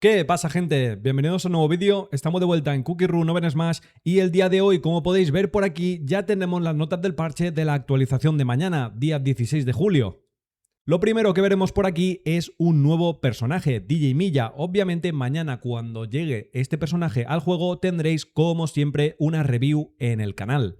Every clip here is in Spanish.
¿Qué pasa, gente? Bienvenidos a un nuevo vídeo. Estamos de vuelta en Cookie Run Open Smash y el día de hoy, como podéis ver por aquí, ya tenemos las notas del parche de la actualización de mañana, día 16 de julio. Lo primero que veremos por aquí es un nuevo personaje, DJ Milla. Obviamente mañana cuando llegue este personaje al juego tendréis como siempre una review en el canal.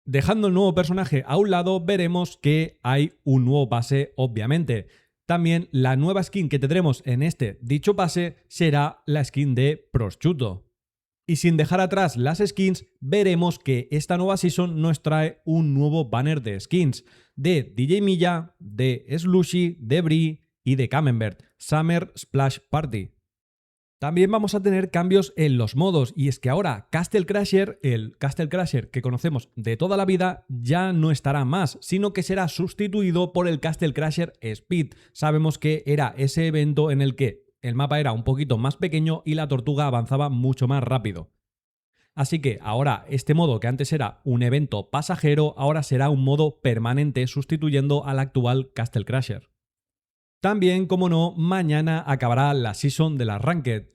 Dejando el nuevo personaje a un lado, veremos que hay un nuevo pase, obviamente. También la nueva skin que tendremos en este dicho pase será la skin de Prosciutto. Y sin dejar atrás las skins, veremos que esta nueva season nos trae un nuevo banner de skins de DJ Milla, de Slushy, de Brie y de Camembert, Summer Splash Party. También vamos a tener cambios en los modos, y es que ahora Castle Crasher, el Castle Crasher que conocemos de toda la vida, ya no estará más, sino que será sustituido por el Castle Crasher Speed. Sabemos que era ese evento en el que el mapa era un poquito más pequeño y la tortuga avanzaba mucho más rápido. Así que ahora este modo, que antes era un evento pasajero, ahora será un modo permanente, sustituyendo al actual Castle Crasher. También, como no, mañana acabará la season de la Ranked.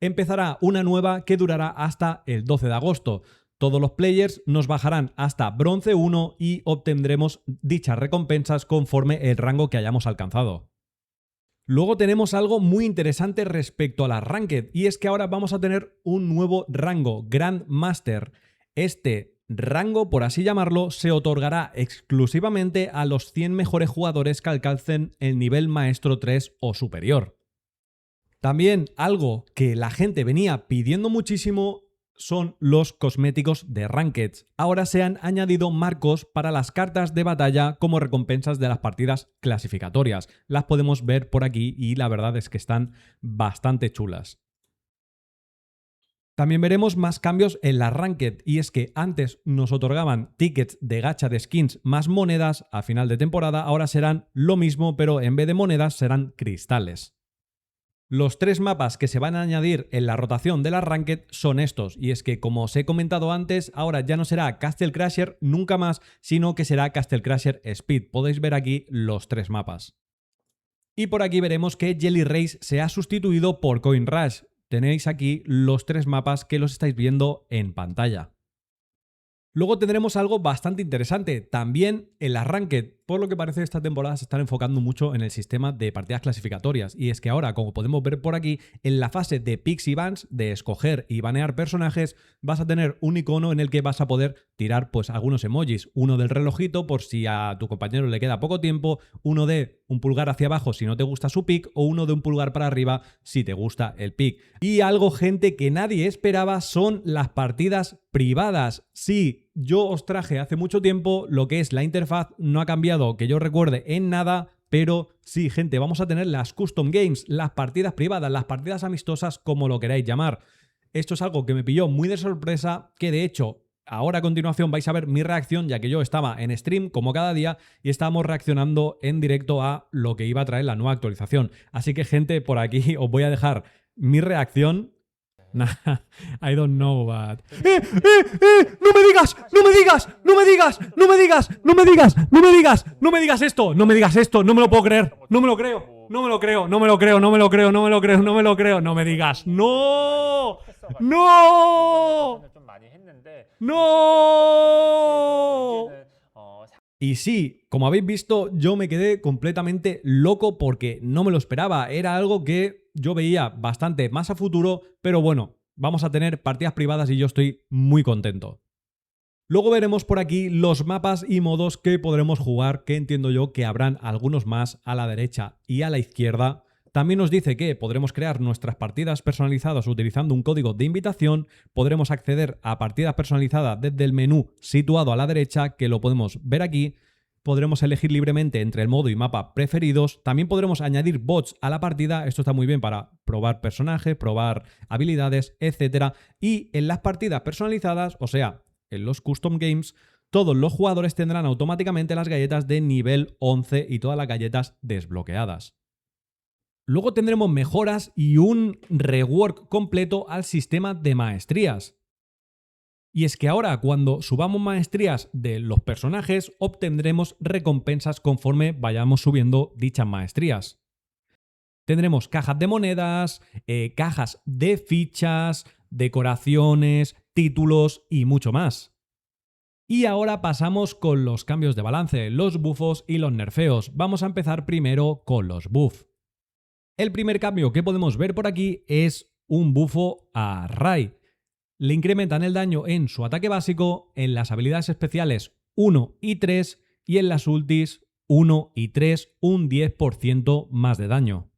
Empezará una nueva que durará hasta el 12 de agosto. Todos los players nos bajarán hasta bronce 1 y obtendremos dichas recompensas conforme el rango que hayamos alcanzado. Luego tenemos algo muy interesante respecto a la Ranked, y es que ahora vamos a tener un nuevo rango, Grandmaster. Este rango, por así llamarlo, se otorgará exclusivamente a los 100 mejores jugadores que alcancen el nivel Maestro 3 o superior. También algo que la gente venía pidiendo muchísimo son los cosméticos de Rankeds. Ahora se han añadido marcos para las cartas de batalla como recompensas de las partidas clasificatorias. Las podemos ver por aquí y la verdad es que están bastante chulas. También veremos más cambios en la Ranked, y es que antes nos otorgaban tickets de gacha de skins más monedas a final de temporada, ahora serán lo mismo, pero en vez de monedas serán cristales. Los 3 mapas que se van a añadir en la rotación de la Ranked son estos, y es que, como os he comentado antes, ahora ya no será Castle Crasher nunca más, sino que será Castle Crasher Speed. Podéis ver aquí los 3 mapas. Y por aquí veremos que Jelly Race se ha sustituido por Coin Rush. Tenéis aquí los 3 mapas que los estáis viendo en pantalla. Luego tendremos algo bastante interesante, también en la Ranked. Por lo que parece, esta temporada se están enfocando mucho en el sistema de partidas clasificatorias, y es que ahora, como podemos ver por aquí, en la fase de picks y bans, de escoger y banear personajes, vas a tener un icono en el que vas a poder tirar pues algunos emojis, uno del relojito por si a tu compañero le queda poco tiempo, uno de un pulgar hacia abajo si no te gusta su pick, o uno de un pulgar para arriba si te gusta el pick. Y algo, gente, que nadie esperaba son las partidas privadas. Sí, yo os traje hace mucho tiempo lo que es la interfaz, no ha cambiado que yo recuerde en nada, pero sí, gente, vamos a tener las custom games, las partidas privadas, las partidas amistosas, como lo queráis llamar. Esto es algo que me pilló muy de sorpresa, que de hecho ahora a continuación vais a ver mi reacción, ya que yo estaba en stream como cada día y estábamos reaccionando en directo a lo que iba a traer la nueva actualización. Así que, gente, por aquí os voy a dejar mi reacción. Nah, I don't know, but... ¡No me digas! ¡No me digas! ¡No me digas! ¡No me digas! ¡No me digas! ¡No me digas! ¡No me digas esto! ¡No me digas esto! ¡No me lo puedo creer! ¡No me lo creo! ¡No me lo creo! ¡No me lo creo! ¡No me lo creo! ¡No me lo creo! ¡No me lo creo! ¡No me digas! ¡No! ¡No! ¡No! Y sí, como habéis visto, yo me quedé completamente loco porque no me lo esperaba. Era algo que yo veía bastante más a futuro, pero bueno, vamos a tener partidas privadas y yo estoy muy contento. Luego veremos por aquí los mapas y modos que podremos jugar, que entiendo yo que habrán algunos más a la derecha y a la izquierda. También nos dice que podremos crear nuestras partidas personalizadas utilizando un código de invitación, podremos acceder a partidas personalizadas desde el menú situado a la derecha, que lo podemos ver aquí, podremos elegir libremente entre el modo y mapa preferidos, también podremos añadir bots a la partida, esto está muy bien para probar personajes, probar habilidades, etc. Y en las partidas personalizadas, o sea, en los custom games, todos los jugadores tendrán automáticamente las galletas de nivel 11 y todas las galletas desbloqueadas. Luego tendremos mejoras y un rework completo al sistema de maestrías. Y es que ahora, cuando subamos maestrías de los personajes, obtendremos recompensas conforme vayamos subiendo dichas maestrías. Tendremos cajas de monedas, cajas de fichas, decoraciones, títulos y mucho más. Y ahora pasamos con los cambios de balance, los bufos y los nerfeos. Vamos a empezar primero con los buffs. El primer cambio que podemos ver por aquí es un bufo a Rai. Le incrementan el daño en su ataque básico, en las habilidades especiales 1 y 3 y en las ultis 1 y 3 un 10% más de daño.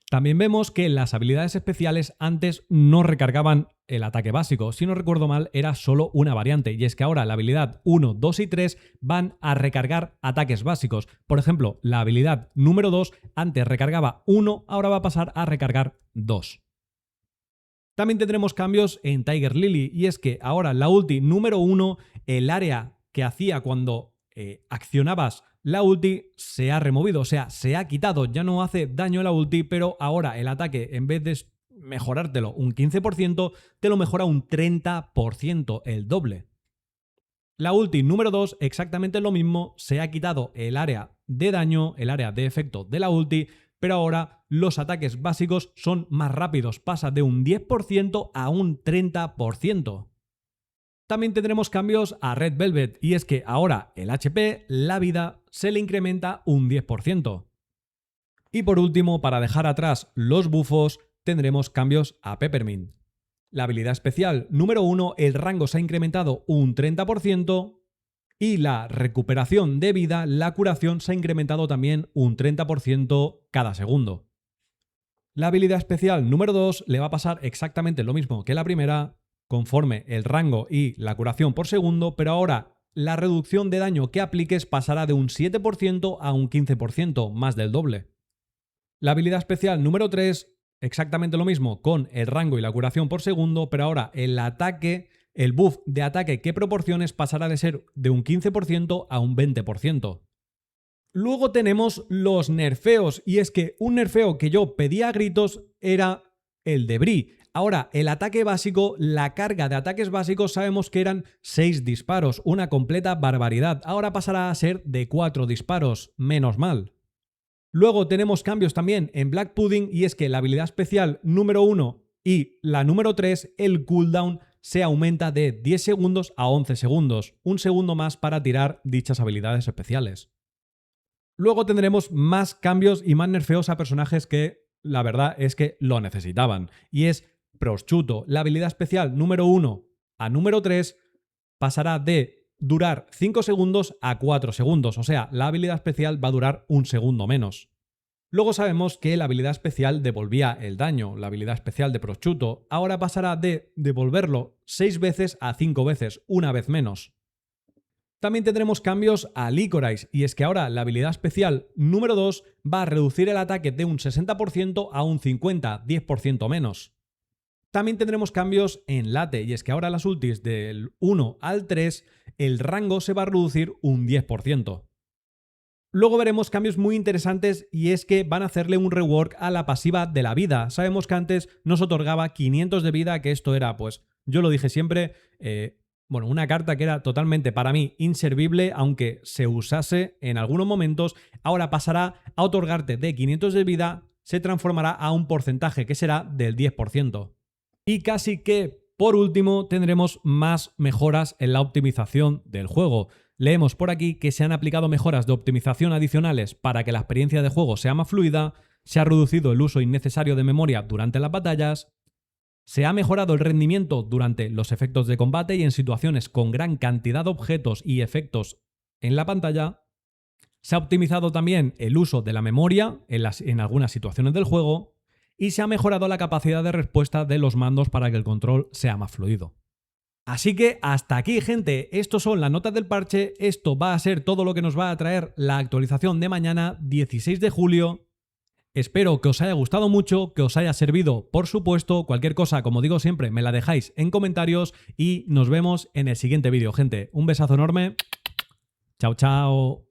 También vemos que las habilidades especiales antes no recargaban el ataque básico. Si no recuerdo mal, era solo una variante. Y es que ahora la habilidad 1, 2 y 3 van a recargar ataques básicos. Por ejemplo, la habilidad número 2 antes recargaba 1, ahora va a pasar a recargar 2. También tendremos cambios en Tiger Lily. Y es que ahora la ulti número 1, el área que hacía cuando accionabas la ulti se ha removido, o sea, se ha quitado, ya no hace daño la ulti, pero ahora el ataque, en vez de mejorártelo un 15%, te lo mejora un 30%, el doble. La ulti número 2, exactamente lo mismo, se ha quitado el área de daño, el área de efecto de la ulti, pero ahora los ataques básicos son más rápidos, pasa de un 10% a un 30%. También tendremos cambios a Red Velvet, y es que ahora el HP, la vida, se le incrementa un 10%. Y por último, para dejar atrás los bufos, tendremos cambios a Peppermint. La habilidad especial número 1, el rango se ha incrementado un 30% y la recuperación de vida, la curación, se ha incrementado también un 30% cada segundo. La habilidad especial número 2 le va a pasar exactamente lo mismo que la primera, conforme el rango y la curación por segundo, pero ahora la reducción de daño que apliques pasará de un 7% a un 15%, más del doble. La habilidad especial número 3, exactamente lo mismo con el rango y la curación por segundo, pero ahora el ataque, el buff de ataque que proporciones pasará de ser de un 15% a un 20%. Luego tenemos los nerfeos, y es que un nerfeo que yo pedía a gritos era el de Bri. Ahora, el ataque básico, la carga de ataques básicos sabemos que eran 6 disparos, una completa barbaridad. Ahora pasará a ser de 4 disparos, menos mal. Luego tenemos cambios también en Black Pudding, y es que la habilidad especial número 1 y la número 3, el cooldown se aumenta de 10 segundos a 11 segundos, un segundo más para tirar dichas habilidades especiales. Luego tendremos más cambios y más nerfeos a personajes que la verdad es que lo necesitaban, y es Prosciutto. La habilidad especial número 1 a número 3 pasará de durar 5 segundos a 4 segundos, o sea, la habilidad especial va a durar un segundo menos. Luego sabemos que la habilidad especial devolvía el daño, la habilidad especial de Prosciutto ahora pasará de devolverlo 6 veces a 5 veces, una vez menos. También tendremos cambios a Licorice, y es que ahora la habilidad especial número 2 va a reducir el ataque de un 60% a un 50%, 10% menos. También tendremos cambios en Late, y es que ahora las ultis del 1 al 3 el rango se va a reducir un 10%. Luego veremos cambios muy interesantes, y es que van a hacerle un rework a la pasiva de la vida. Sabemos que antes nos otorgaba 500 de vida, que esto era, pues, yo lo dije siempre, una carta que era totalmente para mí inservible, aunque se usase en algunos momentos. Ahora pasará a otorgarte de 500 de vida, se transformará a un porcentaje que será del 10%. Y casi que, por último, tendremos más mejoras en la optimización del juego. Leemos por aquí que se han aplicado mejoras de optimización adicionales para que la experiencia de juego sea más fluida, se ha reducido el uso innecesario de memoria durante las batallas, se ha mejorado el rendimiento durante los efectos de combate y en situaciones con gran cantidad de objetos y efectos en la pantalla, se ha optimizado también el uso de la memoria en algunas situaciones del juego, y se ha mejorado la capacidad de respuesta de los mandos para que el control sea más fluido. Así que hasta aquí, gente, estos son las notas del parche, esto va a ser todo lo que nos va a traer la actualización de mañana, 16 de julio. Espero que os haya gustado mucho, que os haya servido, por supuesto. Cualquier cosa, como digo siempre, me la dejáis en comentarios y nos vemos en el siguiente vídeo, gente. Un besazo enorme. Chao, chao.